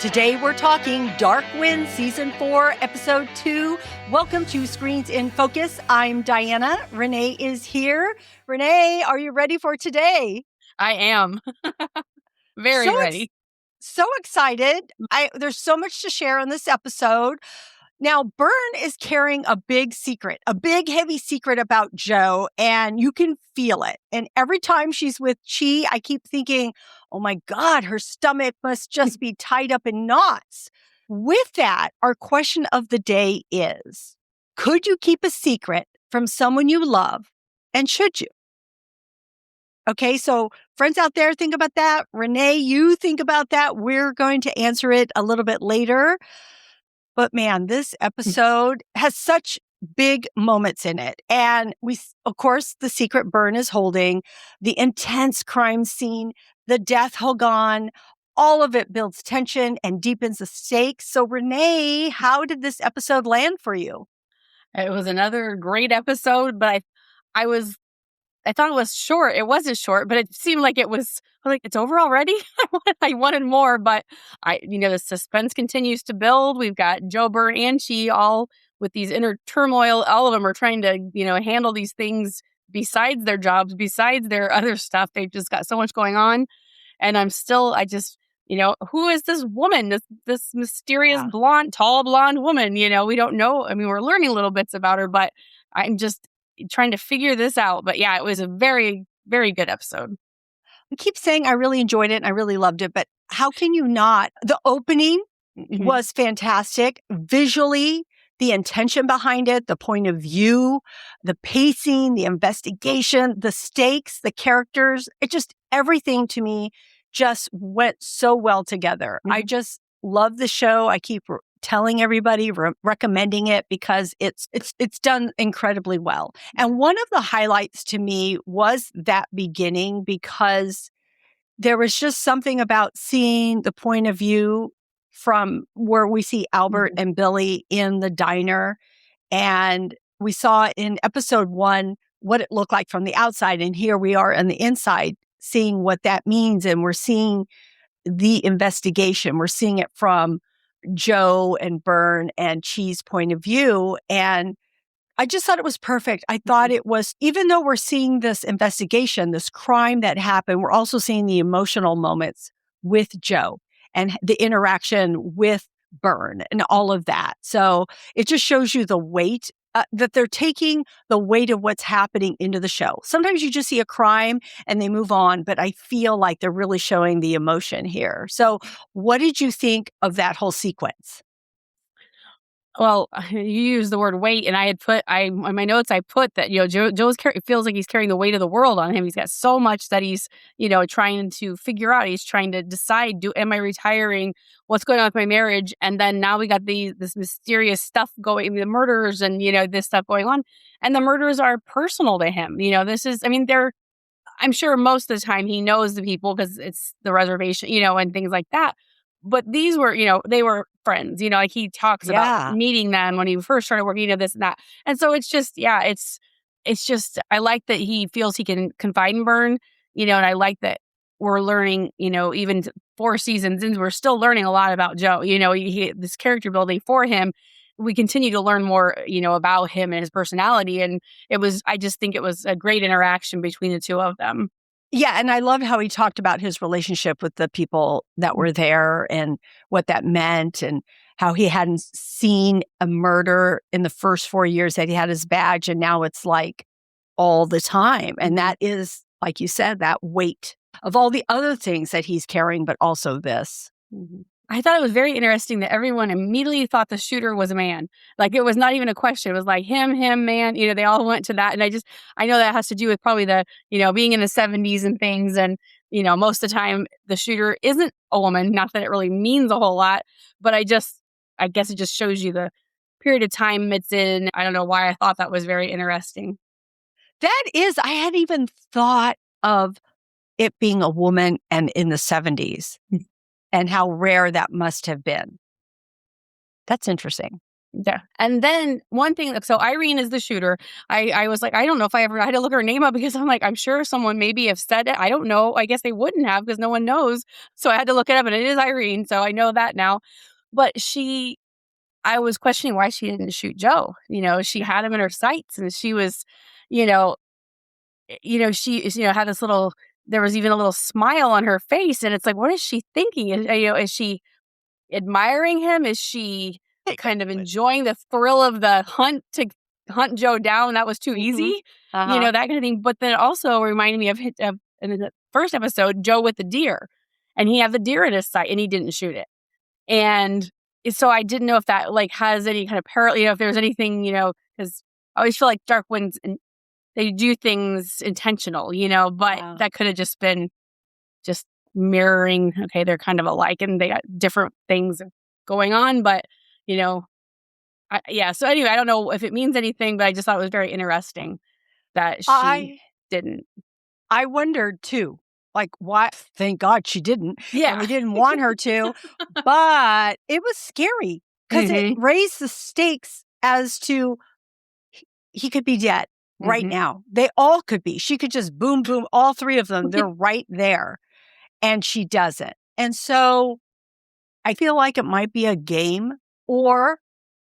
Today we're talking Dark Wind Season 4, Episode 2. Welcome to Screens in Focus. I'm Diana. Renee is here. Renee, are you ready for today? I am. Very ready. So excited. There's so much to share on this episode. Now, Bern is carrying a big secret, a big, heavy secret about Joe, and you can feel it. And every time she's with Chee, I keep thinking, oh my God, her stomach must just be tied up in knots. With that, our question of the day is, could you keep a secret from someone you love, and should you? Okay, so friends out there, think about that. Renee, you think about that. We're going to answer it a little bit later. But man, this episode has such big moments in it. And of course, the secret Bern is holding, the intense crime scene, the Death Hogan, all of it builds tension and deepens the stakes. So Renee, how did this episode land for you? It was another great episode, but I thought it was short. It wasn't short, but it seemed like it was like, it's over already. I wanted more, but the suspense continues to build. We've got Joe, Bern, and Chee all with these inner turmoil. All of them are trying to, handle these things besides their jobs, besides their other stuff. They've just got so much going on. And who is this woman, this mysterious tall blonde woman? We don't know. I mean, we're learning little bits about her, but I'm just trying to figure this out. But yeah, it was a very, very good episode. I keep saying I really enjoyed it and I really loved it, but how can you not? The opening was fantastic. Visually, the intention behind it, the point of view, the pacing, the investigation, the stakes, the characters, everything to me just went so well together. I just love the show. I keep telling everybody, recommending it because it's done incredibly well. And one of the highlights to me was that beginning, because there was just something about seeing the point of view from where we see Albert and Billie in the diner. And we saw in episode 1 what it looked like from the outside. And here we are on the inside seeing what that means. And we're seeing the investigation. We're seeing it from Joe and Bern and Chee's point of view. And I just thought it was perfect. I thought it was, even though we're seeing this investigation, this crime that happened, we're also seeing the emotional moments with Joe and the interaction with Bern and all of that. So it just shows you the weight that they're taking the weight of what's happening into the show. Sometimes you just see a crime and they move on, but I feel like they're really showing the emotion here. So what did you think of that whole sequence? Well, you used the word weight, and I had put, in my notes, I put that, it feels like he's carrying the weight of the world on him. He's got so much that he's, trying to figure out. He's trying to decide, am I retiring? What's going on with my marriage? And then now we got this mysterious stuff going, the murders and, this stuff going on. And the murders are personal to him. I'm sure most of the time he knows the people because it's the reservation, and things like that. But these were, they were friends, like he talks about meeting them when he first started working, this and that. And so it's just, I like that he feels he can confide in Bern, and I like that we're learning, even 4 seasons in, we're still learning a lot about Joe, this character building for him. We continue to learn more, about him and his personality. And I just think it was a great interaction between the two of them. Yeah, and I loved how he talked about his relationship with the people that were there and what that meant, and how he hadn't seen a murder in the first 4 years that he had his badge, and now it's like all the time. And that is, like you said, that weight of all the other things that he's carrying, but also this. I thought it was very interesting that everyone immediately thought the shooter was a man. Like, it was not even a question. It was like him, man. They all went to that. And I know that has to do with probably the, being in the 70s and things. And, most of the time the shooter isn't a woman. Not that it really means a whole lot, but I guess it just shows you the period of time it's in. I don't know why I thought that was very interesting. I hadn't even thought of it being a woman and in the 70s. And how rare that must have been. That's interesting. Yeah. And then one thing, so Irene is the shooter. I was like, I don't know if I had to look her name up because I'm like, I'm sure someone maybe have said it. I don't know. I guess they wouldn't have because no one knows. So I had to look it up and it is Irene. So I know that now. But I was questioning why she didn't shoot Joe. She had him in her sights and she was, you know, she, had this little, there was even a little smile on her face. And it's like, what is she thinking? Is she admiring him? Is she kind of enjoying the thrill of the hunt to hunt Joe down? That was too easy, that kind of thing. But then it also reminded me of in the first episode, Joe with the deer, and he had the deer in his sight and he didn't shoot it. And so I didn't know if that has any kind of parallel, if there's anything, because I always feel like Dark Winds, and they do things intentional, but that could have just been just mirroring, okay, they're kind of alike and they got different things going on, but so anyway, I don't know if it means anything, but I just thought it was very interesting that she didn't. I wondered too, why? Thank God she didn't. Yeah. And we didn't want her to, but it was scary because it raised the stakes as to he could be dead right now. They all could be. She could just boom, boom, all three of them. They're right there. And she doesn't. And so I feel like it might be a game, or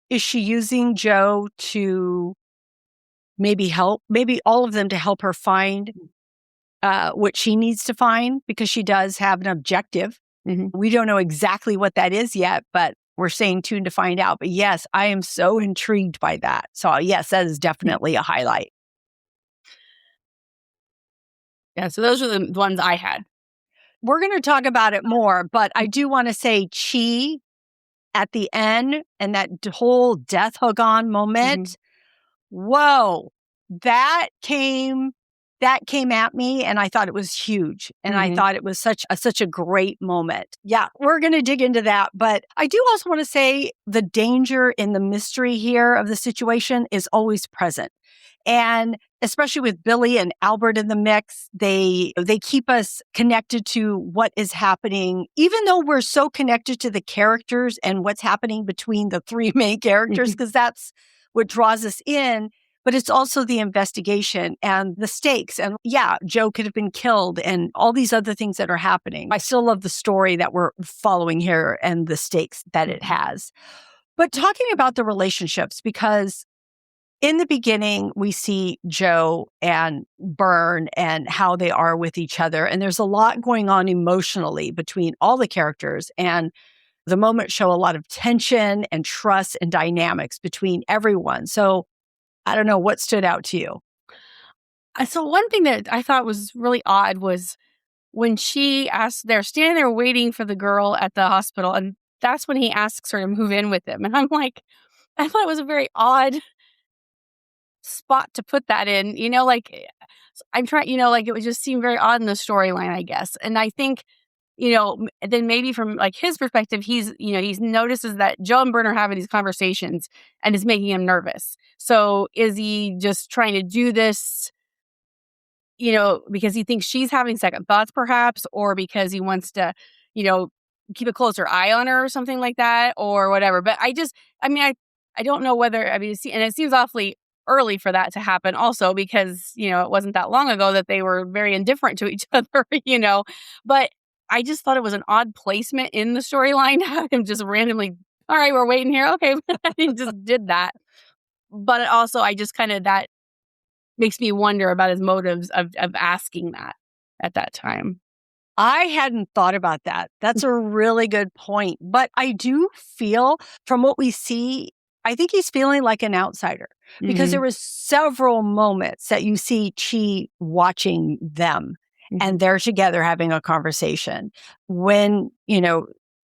is she using Joe to maybe all of them to help her find what she needs to find, because she does have an objective. We don't know exactly what that is yet, but we're staying tuned to find out. But yes, I am so intrigued by that. So yes, that is definitely a highlight. Yeah, so those are the ones I had. We're going to talk about it more, but I do want to say Chee at the end and that whole Death Hogan moment. Whoa, that came at me and I thought it was huge. And I thought it was such a great moment. Yeah, we're going to dig into that. But I do also want to say the danger in the mystery here of the situation is always present. And especially with Billie and Albert in the mix, they keep us connected to what is happening, even though we're so connected to the characters and what's happening between the three main characters, because that's what draws us in. But it's also the investigation and the stakes. And yeah, Joe could have been killed and all these other things that are happening. I still love the story that we're following here and the stakes that it has. But talking about the relationships, because in the beginning, we see Joe and Bern and how they are with each other. And there's a lot going on emotionally between all the characters. And the moments show a lot of tension and trust and dynamics between everyone. So I don't know, what stood out to you? So one thing that I thought was really odd was when she asked, they're standing there waiting for the girl at the hospital. And that's when he asks her to move in with him. And I'm like, I thought it was a very odd spot to put that in, I'm trying, it would just seem very odd in the storyline, I guess. And I think, then maybe from his perspective, he notices that Joe and Bern are having these conversations and it's making him nervous. So is he just trying to do this, because he thinks she's having second thoughts perhaps, or because he wants to, keep a closer eye on her or something like that or whatever. But I don't know whether, and it seems awfully early for that to happen also because, it wasn't that long ago that they were very indifferent to each other, but I just thought it was an odd placement in the storyline to have him just randomly, all right, we're waiting here. Okay. He just did that. But also I just that makes me wonder about his motives of asking that at that time. I hadn't thought about that. That's a really good point. But I do feel from what we see, I think he's feeling like an outsider because there was several moments that you see Chee watching them and they're together having a conversation. When,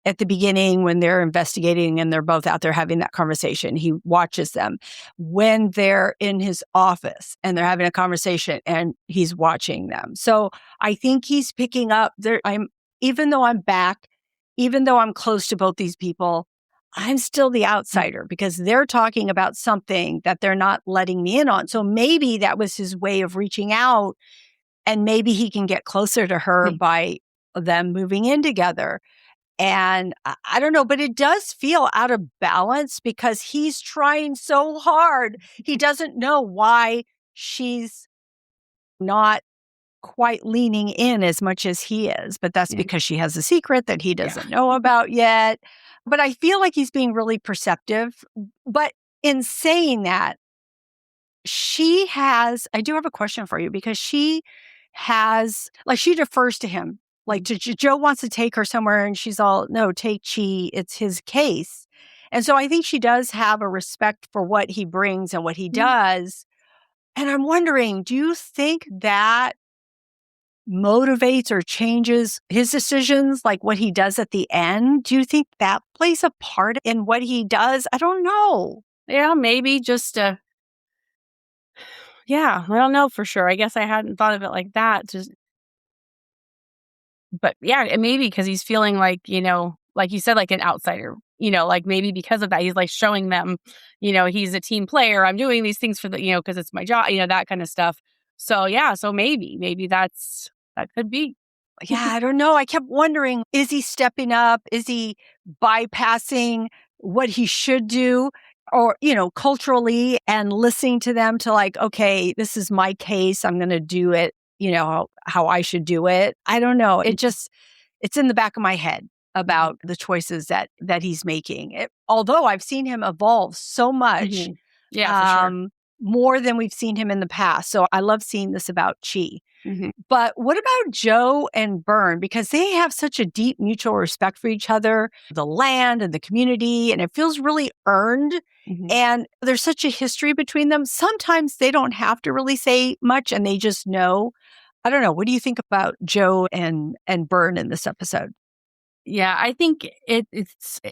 at the beginning, when they're investigating and they're both out there having that conversation, he watches them. When they're in his office and they're having a conversation and he's watching them. So I think he's picking up there. Even though I'm back, even though I'm close to both these people, I'm still the outsider because they're talking about something that they're not letting me in on. So maybe that was his way of reaching out and maybe he can get closer to her by them moving in together. And I don't know, but it does feel out of balance because he's trying so hard. He doesn't know why she's not quite leaning in as much as he is, but that's because she has a secret that he doesn't know about yet. But I feel like he's being really perceptive. But in saying that, I do have a question for you because she defers to him. Like Joe wants to take her somewhere and she's all, no, take Chee. It's his case. And so I think she does have a respect for what he brings and what he does. And I'm wondering, do you think that motivates or changes his decisions, like what he does at the end? Do you think that plays a part in what he does? I don't know. Yeah, maybe just I don't know for sure. I guess I hadn't thought of it like that. But yeah, and maybe because he's feeling like, like you said, like an outsider, like maybe because of that, he's like showing them, he's a team player. I'm doing these things for because it's my job, that kind of stuff. So yeah, so maybe that could be. Yeah, I don't know. I kept wondering, is he stepping up? Is he bypassing what he should do? Or, culturally and listening to them to like, okay, this is my case. I'm going to do it, how I should do it. I don't know. It's in the back of my head about the choices that he's making. Although I've seen him evolve so much. Yeah, for sure. More than we've seen him in the past. So I love seeing this about Chee. But what about Joe and Bern? Because they have such a deep mutual respect for each other, the land and the community, and it feels really earned. And there's such a history between them. Sometimes they don't have to really say much and they just know. I don't know. What do you think about Joe and Bern in this episode? Yeah, I think it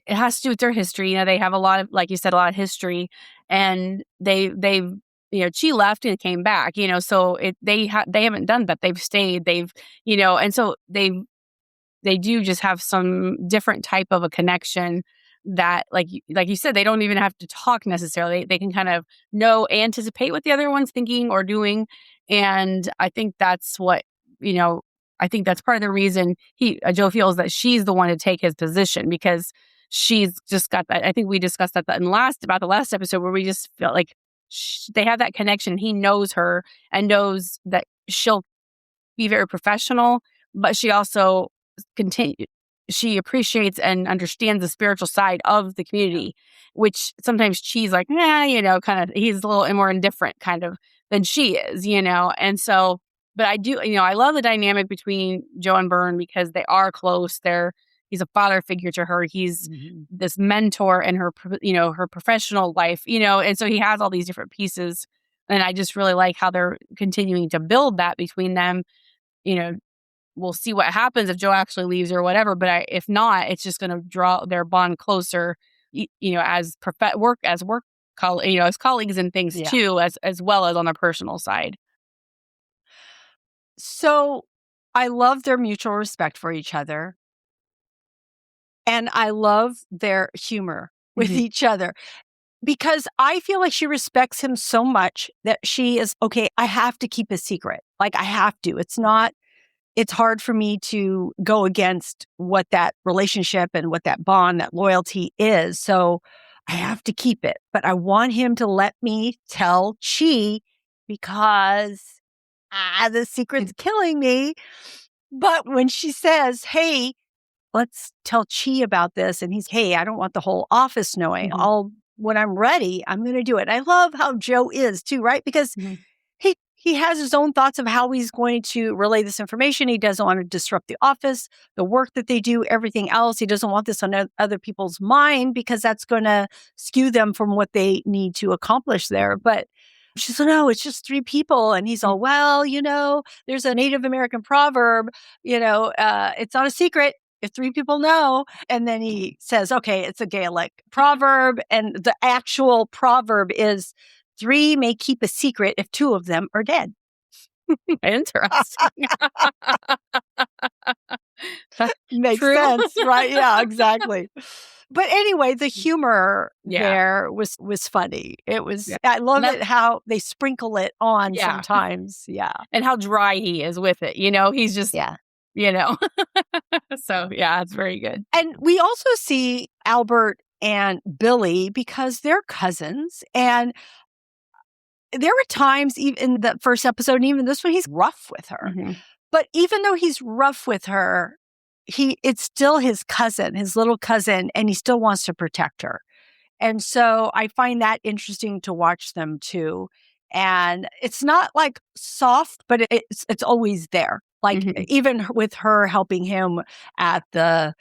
has to do with their history. They have a lot of, like you said, a lot of history, and they've Chee left and came back. So they haven't done that. They've stayed. And so they do just have some different type of a connection that, like you said, they don't even have to talk necessarily. They can kind of anticipate what the other one's thinking or doing, and I think that's what I think that's part of the reason Joe feels that she's the one to take his position, because she's just got that. I think we discussed that about the last episode, where we just felt like they have that connection. He knows her and knows that she'll be very professional, but she also she appreciates and understands the spiritual side of the community, which sometimes Chee's like, kind of, he's a little more indifferent kind of than she is, and so. But I do, I love the dynamic between Joe and Bern because they are close. He's a father figure to her. He's this mentor in her, her professional life, and so he has all these different pieces. And I just really like how they're continuing to build that between them. We'll see what happens if Joe actually leaves or whatever. But if not, it's just going to draw their bond closer, as as colleagues and things too, as well as on the personal side. So I love their mutual respect for each other. And I love their humor with each other, because I feel like she respects him so much that she is, okay, I have to keep a secret. Like I have to. It's hard for me to go against what that relationship and what that bond, that loyalty is. So I have to keep it. But I want him to let me tell Chee because the secret's killing me. But when she says, hey, let's tell Chee about this, and hey, I don't want the whole office knowing. When I'm ready, I'm going to do it. I love how Joe is too, right? Because he has his own thoughts of how he's going to relay this information. He doesn't want to disrupt the office, the work that they do, everything else. He doesn't want this on other people's mind because that's going to skew them from what they need to accomplish there. But she said, no, it's just 3 people. And he's all, well, there's a Native American proverb, it's not a secret if 3 people know. And then he says, okay, it's a Gaelic proverb. And the actual proverb is 3 may keep a secret if 2 of them are dead. Interesting. Makes sense, right? Yeah, exactly. But anyway, the humor there was funny. It was, I love it how they sprinkle it on sometimes. Yeah. And how dry he is with it. He's just, So, yeah, it's very good. And we also see Albert and Billie because they're cousins. And there were times, even in the first episode, and even this one, he's rough with her. Mm-hmm. But even though he's rough with her, it's still his cousin, his little cousin, and he still wants to protect her. And so I find that interesting to watch them too. And it's not like soft, but it's always there. Like Mm-hmm. even with her helping him at the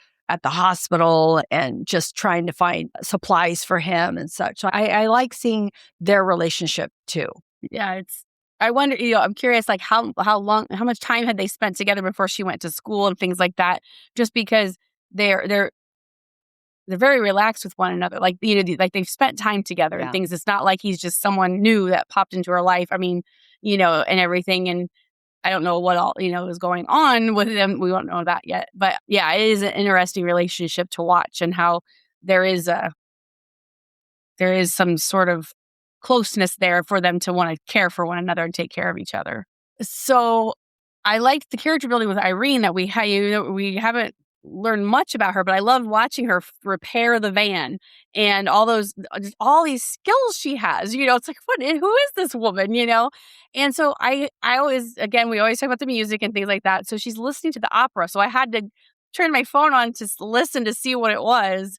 hospital and just trying to find supplies for him and such. So I like seeing their relationship too. Yeah, I wonder, I'm curious, like how much time had they spent together before she went to school and things like that, just because they're very relaxed with one another. Like, like they've spent time together and things. It's not like he's just someone new that popped into her life. I mean, and everything. And I don't know what all, is going on with them. We don't know that yet. But yeah, it is an interesting relationship to watch, and how there is some sort of closeness there for them to want to care for one another and take care of each other. So I liked the character building with Irene that we haven't learned much about her, but I loved watching her repair the van and all these skills she has. It's like, who is this woman? And so I always, again, we always talk about the music and things like that. So she's listening to the opera. So I had to turn my phone on to listen to see what it was.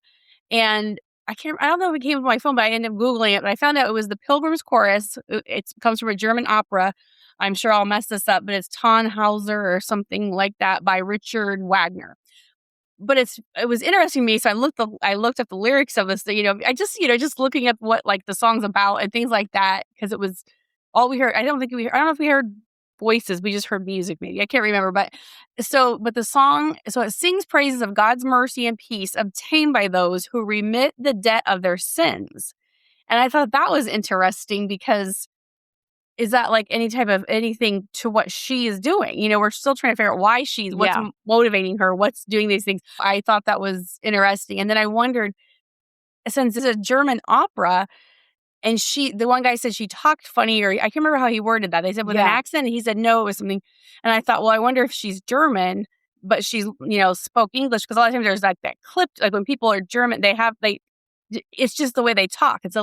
And I don't know if it came from my phone, but I ended up Googling it. But I found out it was the Pilgrim's Chorus. It comes from a German opera. I'm sure I'll mess this up, but it's Tannhauser or something like that by Richard Wagner. But it was interesting to me. So I looked up the lyrics of this. I just looking at what like the song's about and things like that, because it was all we heard. I don't know if we heard voices. We just heard music. Maybe I can't remember. But the song. So it sings praises of God's mercy and peace obtained by those who remit the debt of their sins. And I thought that was interesting, because is that like anything to what she is doing? We're still trying to figure out why what's motivating her, what's doing these things. I thought that was interesting. And then I wondered, since it's a German opera, and the one guy said she talked funny, or I can't remember how he worded that. They said with an accent, and he said no, it was something. And I thought, well, I wonder if she's German, but she's, spoke English, because a lot of times there's like that clipped, like when people are German, it's just the way they talk. It's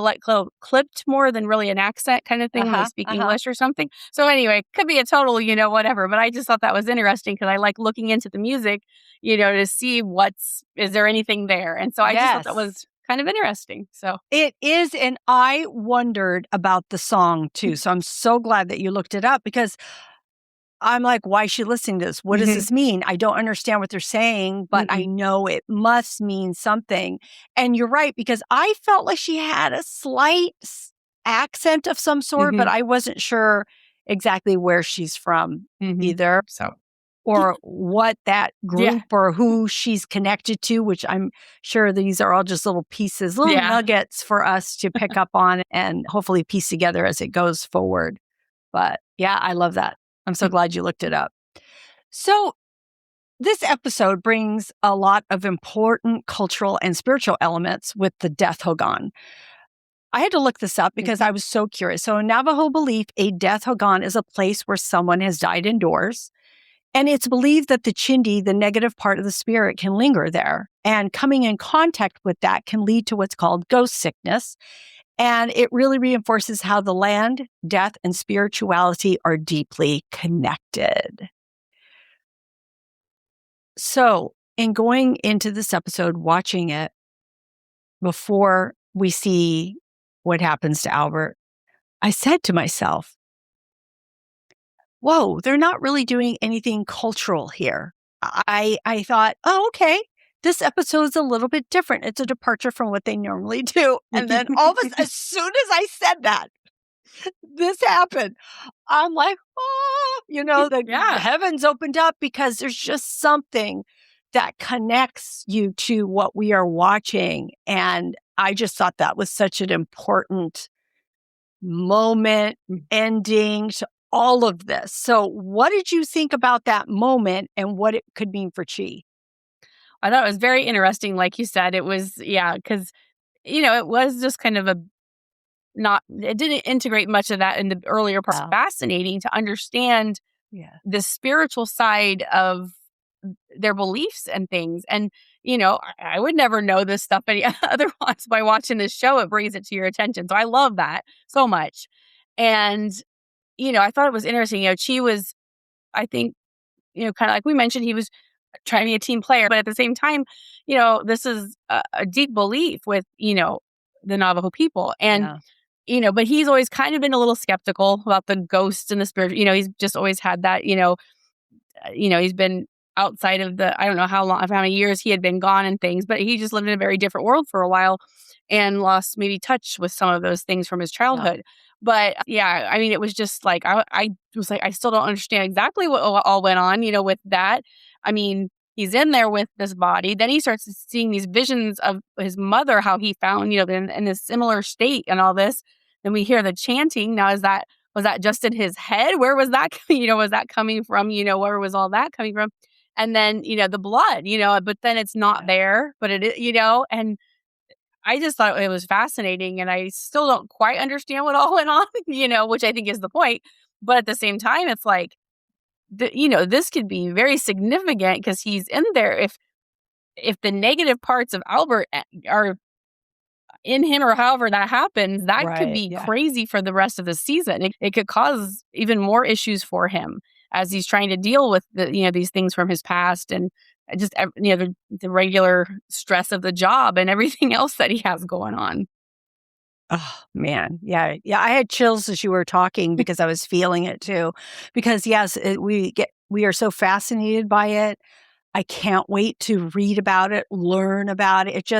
clipped more than really an accent kind of thing when they speak English or something. So anyway, could be a total, whatever. But I just thought that was interesting, because I like looking into the music, to see is there anything there. And so I just thought that was kind of interesting. So it is. And I wondered about the song too. So I'm so glad that you looked it up, because I'm like, why is she listening to this? What does this mean? I don't understand what they're saying, but I know it must mean something. And you're right, because I felt like she had a slight accent of some sort, but I wasn't sure exactly where she's from either. So, or what that group or who she's connected to, which I'm sure these are all just little pieces, little nuggets for us to pick up on and hopefully piece together as it goes forward. But yeah, I love that. I'm so glad you looked it up. So this episode brings a lot of important cultural and spiritual elements with the Death Hogan. I had to look this up because I was so curious. So in Navajo belief, a Death Hogan is a place where someone has died indoors. And it's believed that the chindi, the negative part of the spirit, can linger there. And coming in contact with that can lead to what's called ghost sickness. And it really reinforces how the land, death, and spirituality are deeply connected. So, in going into this episode, watching it, before we see what happens to Albert, I said to myself, whoa, they're not really doing anything cultural here. I thought, oh, okay. This episode's a little bit different. It's a departure from what they normally do. And then as soon as I said that, this happened. I'm like, oh, the heavens opened up, because there's just something that connects you to what we are watching. And I just thought that was such an important moment, ending to all of this. So what did you think about that moment and what it could mean for Chee? I thought it was very interesting. Like you said, it was, because, it was just kind of it didn't integrate much of that in the earlier parts. Fascinating to understand the spiritual side of their beliefs and things. And, I would never know this stuff any otherwise. By watching this show, it brings it to your attention. So I love that so much. And, I thought it was interesting. Chee was, I think, kind of like we mentioned, he was trying to be a team player, but at the same time, this is a deep belief with, the Navajo people. And, but he's always kind of been a little skeptical about the ghosts and the spirit. He's just always had that, he's been outside of I don't know how many years he had been gone and things, but he just lived in a very different world for a while and lost maybe touch with some of those things from his childhood. Yeah. But yeah, I mean, it was just like, I was like, I still don't understand exactly what all went on, with that. I mean, he's in there with this body. Then he starts seeing these visions of his mother, how he found, in a similar state and all this. Then we hear the chanting. Now, was that just in his head? Where was that, was that coming from? Where was all that coming from? And then, the blood, but then it's not there, but it, and I just thought it was fascinating. And I still don't quite understand what all went on, which I think is the point. But at the same time, it's like, this could be very significant because he's in there. If the negative parts of Albert are in him or however that happens, that could be crazy for the rest of the season. It could cause even more issues for him as he's trying to deal with these things from his past and just the regular stress of the job and everything else that he has going on. Oh, man. Yeah. I had chills as you were talking because I was feeling it too. Because yes, we are so fascinated by it. I can't wait to read about it, learn about it.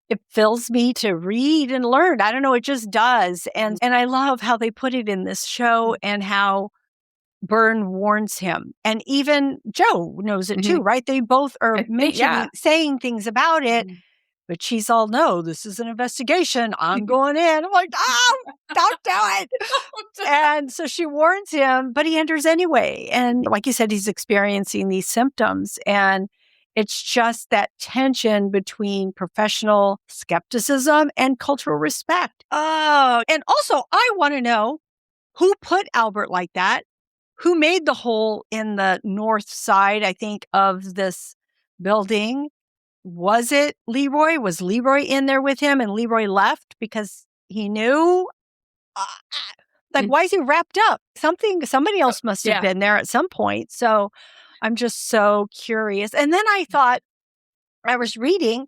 It fills me to read and learn. I don't know. It just does. And I love how they put it in this show and how Bern warns him. And even Joe knows it too, right? They both are saying things about it. But she's all, no, this is an investigation. I'm going in. I'm like, oh, don't do it. And so she warns him, but he enters anyway. And like you said, he's experiencing these symptoms. And it's just that tension between professional skepticism and cultural respect. Oh, and also I want to know who put Albert like that? Who made the hole in the north side, I think, of this building? Was it Leroy? Was Leroy in there with him and Leroy left because he knew? Why is he wrapped up? Somebody else must have been there at some point. So I'm just so curious. And then I thought, I was reading,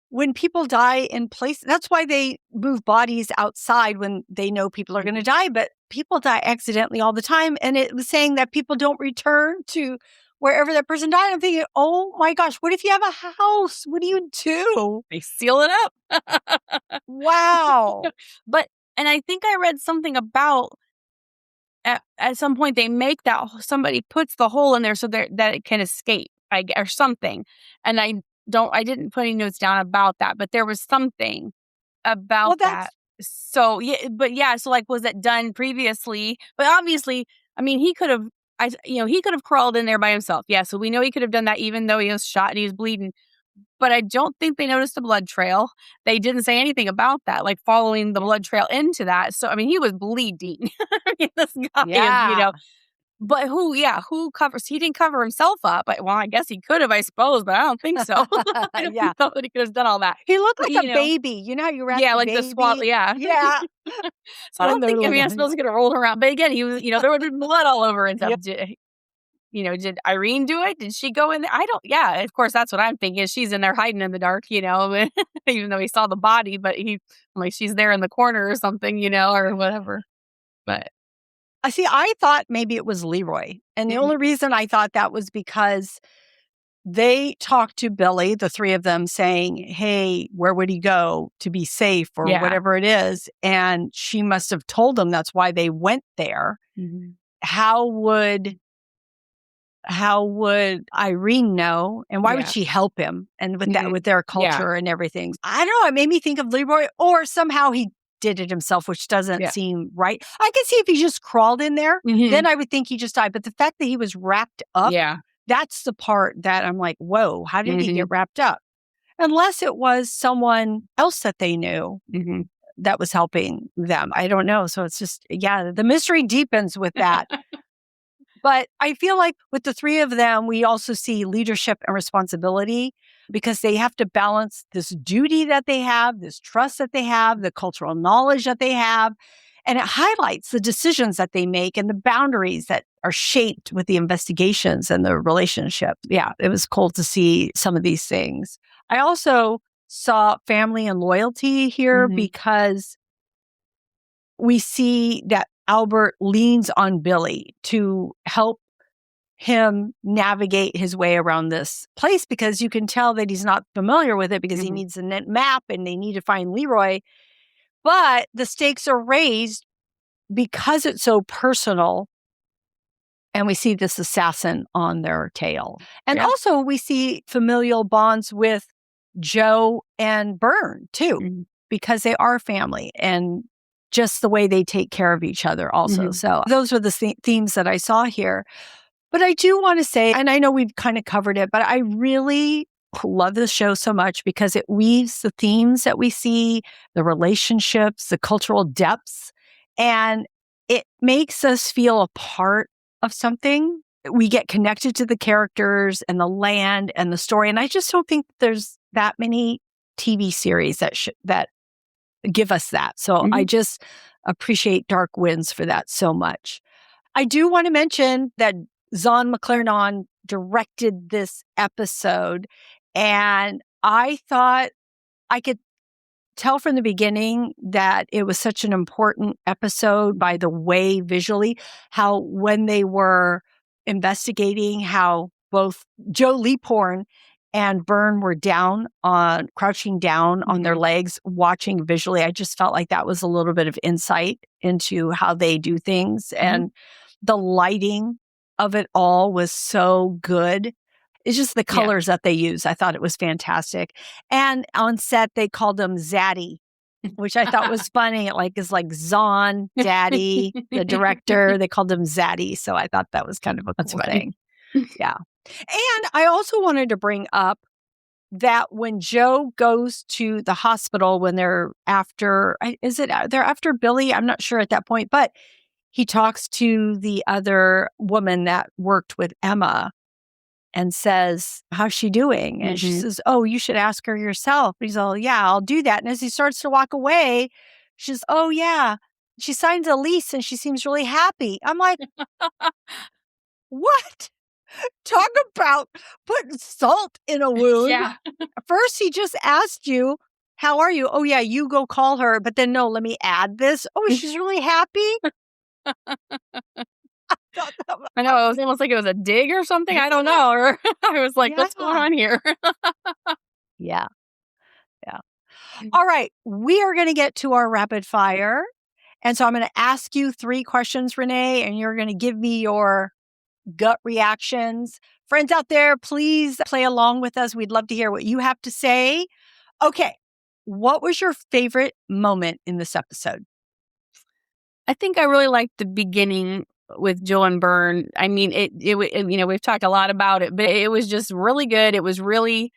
when people die in place, that's why they move bodies outside when they know people are going to die, but people die accidentally all the time. And it was saying that people don't return to wherever that person died. I'm thinking, oh my gosh, what if you have a house? What do you do? They seal it up. Wow. And I think I read something about at some point they make that somebody puts the hole in there so that it can escape, or something. And I didn't put any notes down about that, but there was something about that. So so was it done previously? But obviously, I mean, he could have, he could have crawled in there by himself. Yeah, so we know he could have done that even though he was shot and he was bleeding. But I don't think they noticed a blood trail. They didn't say anything about that, like following the blood trail into that. So, I mean, he was bleeding. This guy is, but who covers? He didn't cover himself up. Well, I guess he could have, I suppose, but I don't think so. I don't think that he could have done all that. He looked like a baby. You know how you wrap like baby? the swab. Yeah. So I don't think, I suppose he could have rolled around. But again, he was, there would have been blood all over and stuff. Did Irene do it? Did she go in there? Of course, that's what I'm thinking. She's in there hiding in the dark, even though he saw the body, but she's there in the corner or something, or whatever. But I thought maybe it was Leroy. And the only reason I thought that was because they talked to Billie, the three of them, saying, hey, where would he go to be safe or whatever it is? And she must have told them that's why they went there. Mm-hmm. How would Irene know? And why would she help him? And with that, with their culture and everything. I don't know. It made me think of Leroy, or somehow he did it himself, which doesn't seem right. I could see if he just crawled in there, then I would think he just died. But the fact that he was wrapped up, that's the part that I'm like, whoa, how did he get wrapped up? Unless it was someone else that they knew that was helping them. I don't know. So it's just, the mystery deepens with that. But I feel like with the three of them, we also see leadership and responsibility because they have to balance this duty that they have, this trust that they have, the cultural knowledge that they have. And it highlights the decisions that they make and the boundaries that are shaped with the investigations and the relationship. Yeah, it was cool to see some of these things. I also saw family and loyalty here because we see that Albert leans on Billie to help him navigate his way around this place because you can tell that he's not familiar with it because he needs a map and they need to find Leroy. But the stakes are raised because it's so personal. And we see this assassin on their tail. And also we see familial bonds with Joe and Bern too, because they are family and just the way they take care of each other also. So those were the themes that I saw here. But I do want to say, and I know we've kind of covered it, but I really love this show so much because it weaves the themes that we see, the relationships, the cultural depths, and it makes us feel a part of something. We get connected to the characters and the land and the story. And I just don't think there's that many TV series that give us that. So I just appreciate Dark Winds for that so much. I do want to mention that Zahn McClarnon directed this episode, and I thought I could tell from the beginning that it was such an important episode by the way visually, how when they were investigating, how both Joe Leaphorn and Bern were crouching down on their legs, watching visually. I just felt like that was a little bit of insight into how they do things. And the lighting of it all was so good. It's just the colors that they use. I thought it was fantastic. And on set, they called him Zaddy, which I thought was funny. It's like Zahn, Daddy, the director. They called him Zaddy. So I thought that was kind of a cool thing. Yeah. And I also wanted to bring up that when Joe goes to the hospital when they're after, they're after Billie? I'm not sure at that point, but he talks to the other woman that worked with Emma and says, how's she doing? And she says, oh, you should ask her yourself. And he's all, yeah, I'll do that. And as he starts to walk away, she says, oh, yeah, she signs a lease and she seems really happy. I'm like, what? Talk about putting salt in a wound. Yeah. First, he just asked you, how are you? Oh, yeah, you go call her. But then, no, let me add this. Oh, she's really happy. I know, it was almost like it was a dig or something. I don't know. Or I was like, what's going on here? Yeah. All right. We are going to get to our rapid fire. And so I'm going to ask you 3 questions, Renee, and you're going to give me your gut reactions. Friends out there, please play along with us. We'd love to hear what you have to say. Okay. What was your favorite moment in this episode? I think I really liked the beginning with Joe and Bern. I mean, it we've talked a lot about it, but it was just really good. It was really,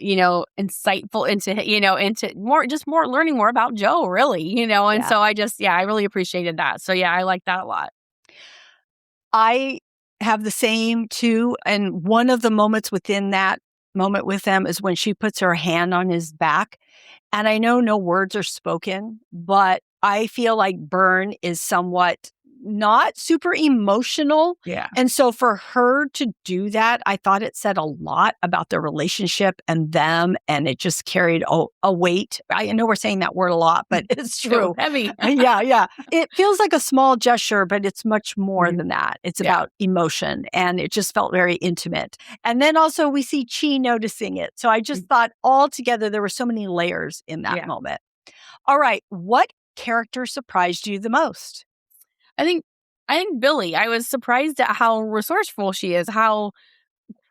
insightful into more learning more about Joe, really, and so I really appreciated that. So yeah, I like that a lot. I have the same too. And one of the moments within that moment with them is when she puts her hand on his back. And I know no words are spoken, but I feel like Bern is somewhat not super emotional. Yeah. And so for her to do that, I thought it said a lot about their relationship and them. And it just carried a weight. I know we're saying that word a lot, but it's true. So heavy. Yeah. It feels like a small gesture, but it's much more than that. It's about emotion. And it just felt very intimate. And then also we see Chee noticing it. So I just thought altogether there were so many layers in that moment. All right. What character surprised you the most? I think Billie. I was surprised at how resourceful she is, how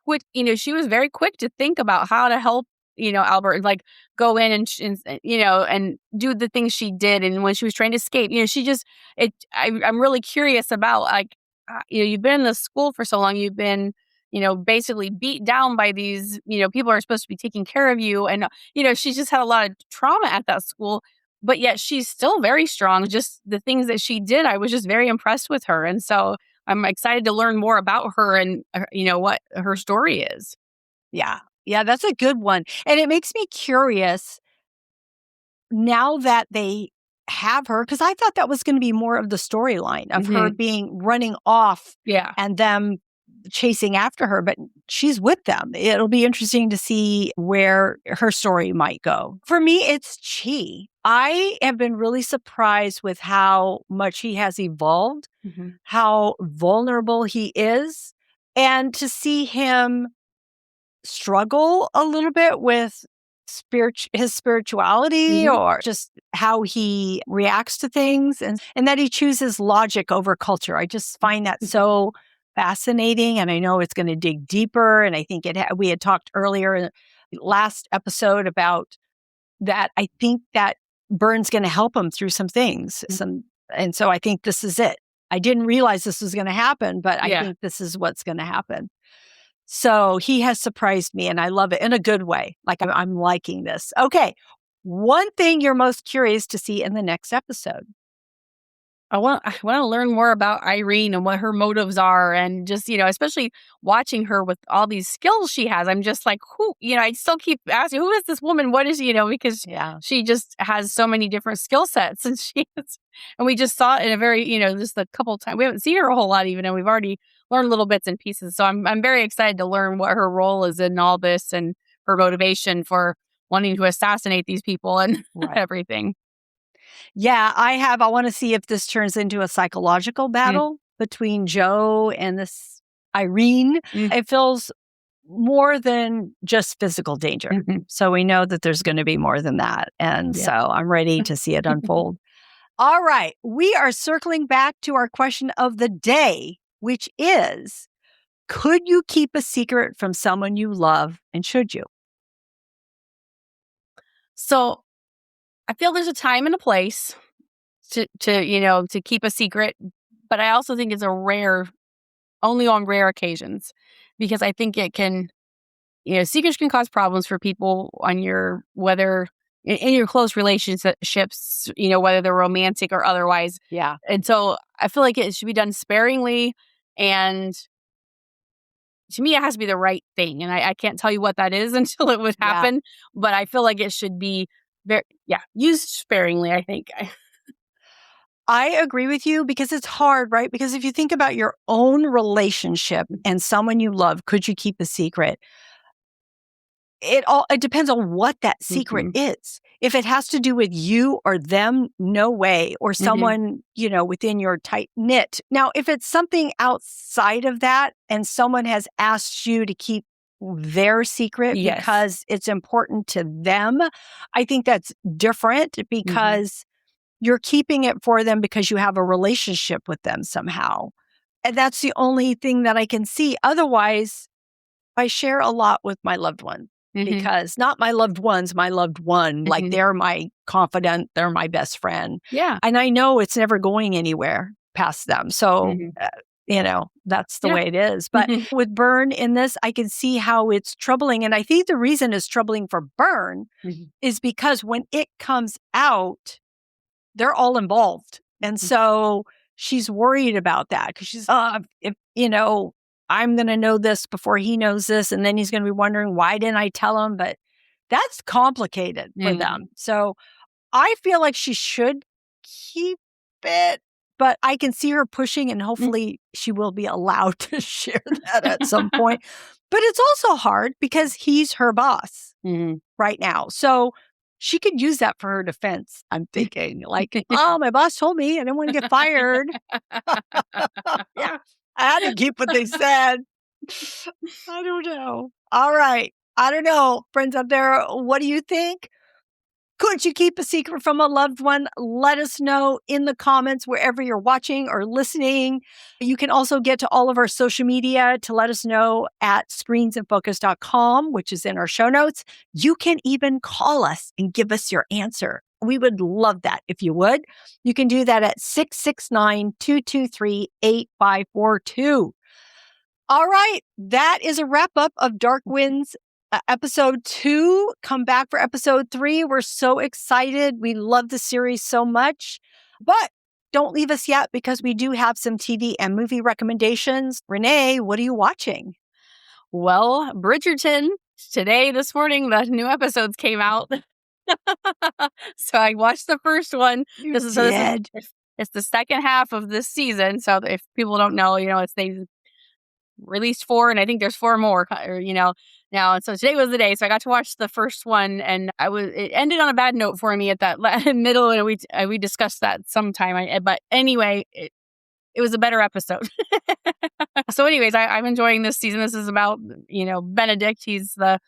quick, she was very quick to think about how to help, Albert, like go in and do the things she did. And when she was trying to escape, I'm really curious about, like, you've been in the school for so long, you've been, basically beat down by these, people are supposed to be taking care of you. And, she's just had a lot of trauma at that school. But yet she's still very strong. Just the things that she did, I was just very impressed with her. And so I'm excited to learn more about her and, what her story is. Yeah. Yeah, that's a good one. And it makes me curious now that they have her, because I thought that was going to be more of the storyline of her being running off Yeah. and them chasing after her, but she's with them. It'll be interesting to see where her story might go. For me, it's Chee. I have been really surprised with how much he has evolved, how vulnerable he is, and to see him struggle a little bit with his spirituality or just how he reacts to things and that he chooses logic over culture. I just find that so fascinating. And I know it's going to dig deeper. And I think we had talked earlier in the last episode about that. I think that Bern's going to help him through some things. And so I think this is it. I didn't realize this was going to happen, but I think this is what's going to happen. So he has surprised me and I love it in a good way. Like I'm liking this. Okay. One thing you're most curious to see in the next episode. I want to learn more about Irene and what her motives are, and just, especially watching her with all these skills she has. I'm just like, who, I still keep asking, who is this woman? What is, because she just has so many different skill sets, and and we just saw it in a very, just a couple times. We haven't seen her a whole lot even, and we've already learned little bits and pieces. So I'm very excited to learn what her role is in all this and her motivation for wanting to assassinate these people and everything. Yeah, I want to see if this turns into a psychological battle between Joe and this Irene. It feels more than just physical danger. So we know that there's going to be more than that. And so I'm ready to see it unfold. All right. We are circling back to our question of the day, which is, could you keep a secret from someone you love, and should you? So I feel there's a time and a place to keep a secret, but I also think it's only on rare occasions, because I think it can, secrets can cause problems for people whether in your close relationships, whether they're romantic or otherwise. Yeah. And so I feel like it should be done sparingly, and to me, it has to be the right thing. And I can't tell you what that is until it would happen, but I feel like it should be used sparingly, I think. I agree with you, because it's hard, right? Because if you think about your own relationship and someone you love, could you keep a secret? It depends on what that secret is. If it has to do with you or them, no way. Or someone, within your tight knit. Now, if it's something outside of that and someone has asked you to keep their secret because it's important to them, I think that's different, because you're keeping it for them because you have a relationship with them somehow. And that's the only thing that I can see. Otherwise, I share a lot with my loved one, because not my loved ones, my loved one, like they're my confidant, they're my best friend. Yeah. And I know it's never going anywhere past them. So, that's the way it is. But with Bern in this, I can see how it's troubling. And I think the reason it's troubling for Bern is because when it comes out, they're all involved. And so she's worried about that, because she's, if, I'm going to know this before he knows this. And then he's going to be wondering, why didn't I tell him? But that's complicated for them. So I feel like she should keep it, but I can see her pushing, and hopefully she will be allowed to share that at some point. But it's also hard because he's her boss right now. So she could use that for her defense, I'm thinking. Like, oh, my boss told me I didn't want to get fired. Yeah, I had to keep what they said. I don't know. All right. I don't know. Friends out there, what do you think? Could you keep a secret from a loved one? Let us know in the comments wherever you're watching or listening. You can also get to all of our social media to let us know at screensinfocus.com, which is in our show notes. You can even call us and give us your answer. We would love that if you would. You can do that at 669-223-8542. All right. That is a wrap up of Dark Winds episode 2. Come back for episode 3. We're so excited. We love the series so much. But don't leave us yet because we do have some TV and movie recommendations. Renee, what are you watching? Well, Bridgerton, this morning, the new episodes came out. So I watched the first one. It's the second half of this season. So if people don't know, they released 4, and I think there's 4 more, now. And so today was the day. So I got to watch the first one, and it ended on a bad note for me at that middle, and we discussed that sometime. But anyway, it was a better episode. So anyways, I'm enjoying this season. This is about, Benedict. He's the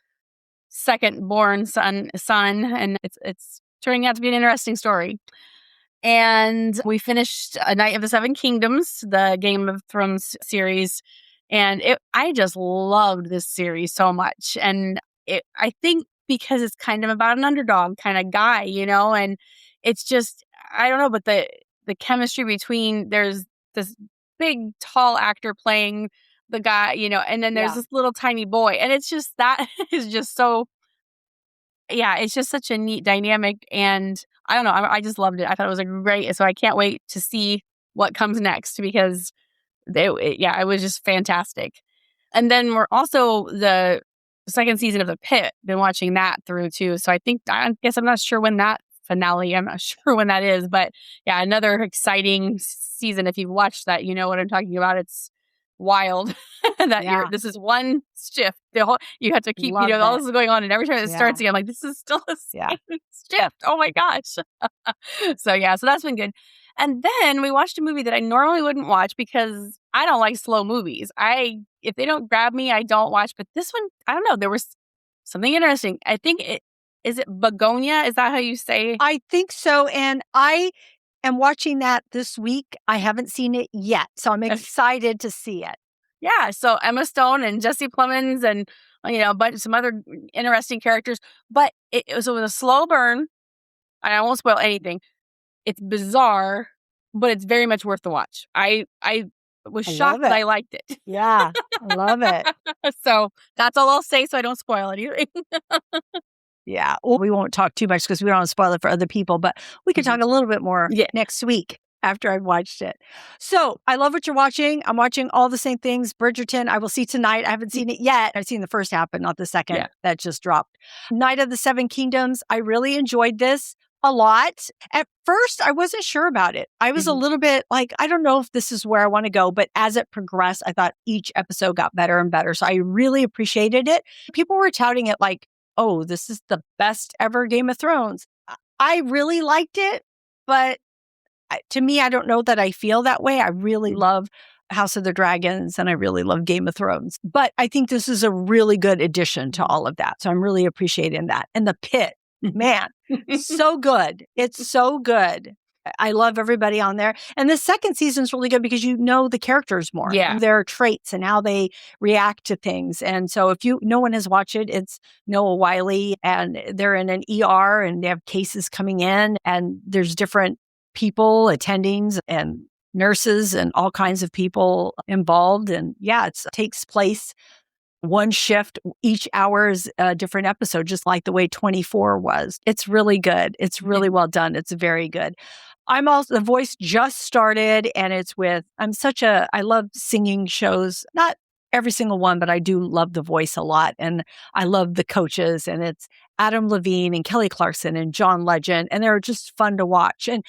second born son, and it's turning out to be an interesting story. And we finished A Night of the Seven Kingdoms, the Game of Thrones series. And I just loved this series so much. And I think because it's kind of about an underdog kind of guy, and it's just, I don't know, but the chemistry between, there's this big, tall actor playing the guy, and then there's this little tiny boy. And it's just, that is just so, it's just such a neat dynamic. And I don't know, I just loved it. I thought it was great. So I can't wait to see what comes next, because it was just fantastic. And then we're also the second season of The Pit, been watching that through too. So I guess I'm not sure when that finale, I'm not sure when that is, but another exciting season. If you've watched that, you know what I'm talking about. It's wild that this is one shift. You have to keep, all this is going on, and every time it starts again, like, this is still the same shift. Oh my gosh. So that's been good. And then we watched a movie that I normally wouldn't watch because I don't like slow movies. If they don't grab me, I don't watch. But this one, I don't know. There was something interesting. I think is it Begonia? Is that how you say? I think so. And I am watching that this week. I haven't seen it yet, so I'm excited to see it. Yeah. So Emma Stone and Jesse Plemons and some other interesting characters. But it was a slow burn. I won't spoil anything. It's bizarre, but it's very much worth the watch. I was shocked that I liked it. Yeah, I love it. So that's all I'll say, so I don't spoil anything. Yeah. Well, we won't talk too much because we don't want to spoil it for other people, but we can talk a little bit more next week after I've watched it. So I love what you're watching. I'm watching all the same things. Bridgerton, I will see tonight. I haven't seen it yet. I've seen the first half, but not the second that just dropped. Night of the Seven Kingdoms. I really enjoyed this a lot. At first, I wasn't sure about it. I was a little bit like, I don't know if this is where I want to go. But as it progressed, I thought each episode got better and better. So I really appreciated it. People were touting it like, oh, this is the best ever Game of Thrones. I really liked it, but to me, I don't know that I feel that way. I really love House of the Dragons and I really love Game of Thrones. But I think this is a really good addition to all of that. So I'm really appreciating that. And The Pit, man, so good. It's so good. I love everybody on there. And the second season's really good because you know the characters more. Yeah. Their traits and how they react to things. And so if no one has watched it, it's Noah Wiley and they're in an ER and they have cases coming in and there's different people, attendings and nurses and all kinds of people involved. And it takes place one shift, each hour is a different episode, just like the way 24 was. It's really good. It's really well done. It's very good. The Voice just started and it's I love singing shows, not every single one, but I do love The Voice a lot. And I love the coaches and it's Adam Levine and Kelly Clarkson and John Legend. And they're just fun to watch. And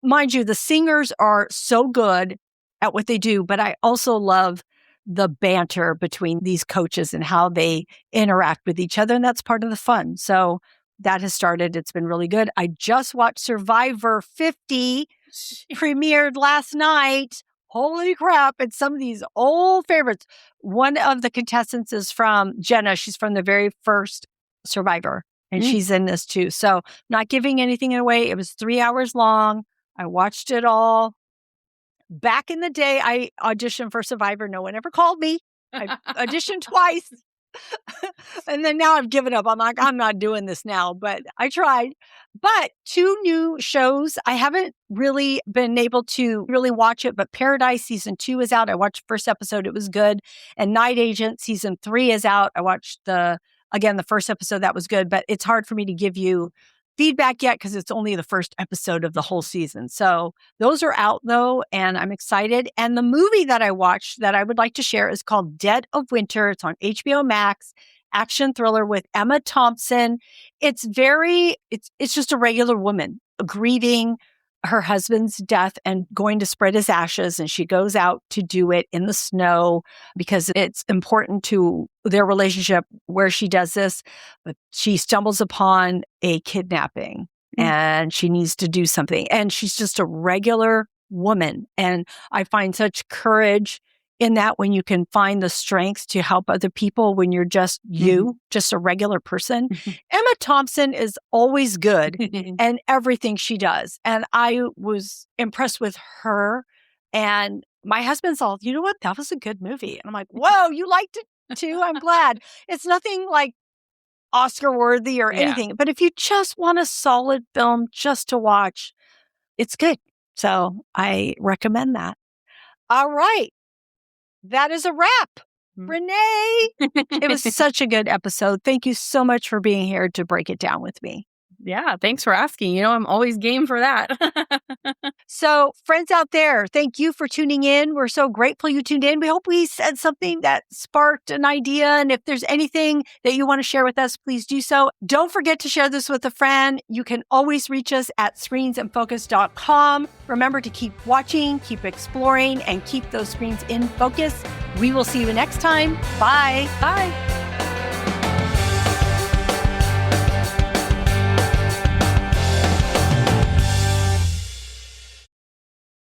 mind you, the singers are so good at what they do, but I also love the banter between these coaches and how they interact with each other. And that's part of the fun. So that has started. It's been really good. I just watched Survivor 50, premiered last night. Holy crap. It's some of these old favorites. One of the contestants is from Jenna. She's from the very first Survivor. And she's in this too. So not giving anything away. It was 3 hours long. I watched it all. Back in the day, I auditioned for Survivor. No one ever called me. I auditioned twice. And then now I've given up. I'm like, I'm not doing this now, but I tried. But 2 new shows. I haven't really been able to really watch it, but Paradise season 2 is out. I watched the first episode. It was good. And Night Agent season 3 is out. I watched the first episode. That was good, but it's hard for me to give you feedback yet because it's only the first episode of the whole season. So those are out though, and I'm excited. And the movie that I watched that I would like to share is called Dead of Winter. It's on HBO Max, action thriller with Emma Thompson. It's just a regular woman grieving her husband's death and going to spread his ashes. And she goes out to do it in the snow because it's important to their relationship where she does this. But she stumbles upon a kidnapping and she needs to do something. And she's just a regular woman. And I find such courage in that when you can find the strength to help other people when you're just just a regular person. Emma Thompson is always good in everything she does. And I was impressed with her. And my husband's all, you know what? That was a good movie. And I'm like, whoa, you liked it too? I'm glad. It's nothing like Oscar worthy or anything. But if you just want a solid film just to watch, it's good. So I recommend that. All right. That is a wrap. Renee, it was such a good episode. Thank you so much for being here to break it down with me. Yeah, thanks for asking. I'm always game for that. So, friends out there, thank you for tuning in. We're so grateful you tuned in. We hope we said something that sparked an idea. And if there's anything that you want to share with us, please do so. Don't forget to share this with a friend. You can always reach us at screensandfocus.com. Remember to keep watching, keep exploring, and keep those screens in focus. We will see you next time. Bye. Bye.